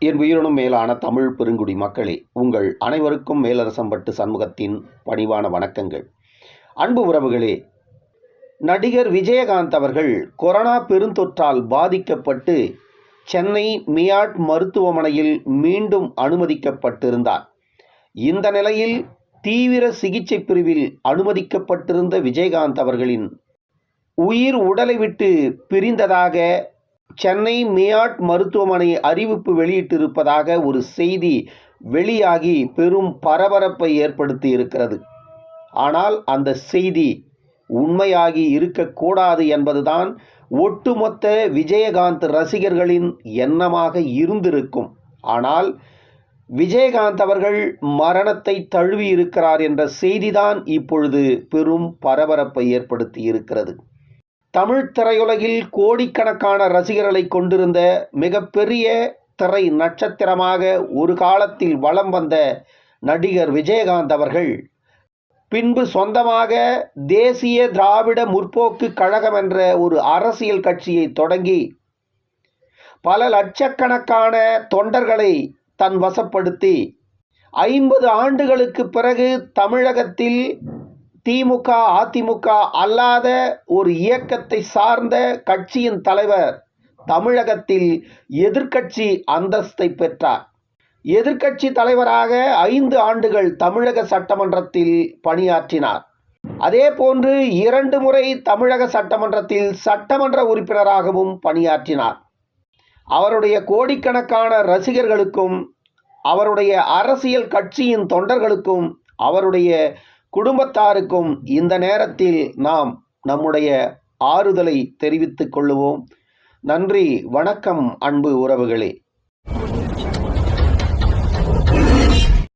என் உயிரினும் மேலான தமிழ் பெருங்குடி மக்களே, உங்கள் அனைவருக்கும் மேலரசம்பட்டு சண்முகத்தின் பணிவான வணக்கங்கள். அன்பு உறவுகளே, நடிகர் விஜயகாந்த் அவர்கள் கொரோனா பெருந்தொற்றால் பாதிக்கப்பட்டு சென்னை மியாட் மருத்துவமனையில் மீண்டும் அனுமதிக்கப்பட்டிருந்தார். இந்த நிலையில் தீவிர சிகிச்சை பிரிவில் அனுமதிக்கப்பட்டிருந்த விஜயகாந்த் அவர்களின் உயிர் உடலை விட்டு பிரிந்ததாக சென்னை மியாட் மருத்துவமனை அறிவிப்பு வெளியிட்டிருப்பதாக ஒரு செய்தி வெளியாகி பெரும் பரபரப்பை ஏற்படுத்தி இருக்கிறது. ஆனால் அந்த செய்தி உண்மையாகி இருக்கக்கூடாது என்பதுதான் ஒட்டுமொத்த விஜயகாந்த் ரசிகர்களின் எண்ணமாக இருந்திருக்கும். ஆனால் விஜயகாந்த் அவர்கள் மரணத்தை தழுவி இருக்கிறார் என்ற செய்திதான் இப்பொழுது பெரும் பரபரப்பை ஏற்படுத்தி இருக்கிறது. தமிழ் திரையுலகில் கோடிக்கணக்கான ரசிகர்களை கொண்டிருந்த மிகப்பெரிய திரை நட்சத்திரமாக ஒரு காலத்தில் வலம் வந்த நடிகர் விஜயகாந்த் அவர்கள் பின்பு சொந்தமாக தேசிய திராவிட முற்போக்கு கழகம் என்ற ஒரு அரசியல் கட்சியை தொடங்கி பல லட்சக்கணக்கான தொண்டர்களை தன் வசப்படுத்தி 50 ஆண்டுகளுக்கு பிறகு தமிழகத்தில் திமுக அதிமுக அல்லாத ஒரு இயக்கத்தை சார்ந்த கட்சியின் தலைவர் தமிழகத்தில் எதிர்க்கட்சி அந்தஸ்தை பெற்றார். எதிர்க்கட்சி தலைவராக 5 ஆண்டுகள் தமிழக சட்டமன்றத்தில் பணியாற்றினார். அதே போன்று 2 முறை தமிழக சட்டமன்றத்தில் சட்டமன்ற உறுப்பினராகவும் பணியாற்றினார். அவருடைய கோடிக்கணக்கான ரசிகர்களுக்கும் அவருடைய அரசியல் கட்சியின் தொண்டர்களுக்கும் அவருடைய குடும்பத்தாருக்கும் இந்த நேரத்தில் நாம் நம்முடைய ஆறுதலை தெரிவித்துக் கொள்ளுவோம். நன்றி, வணக்கம் அன்பு உறவுகளே.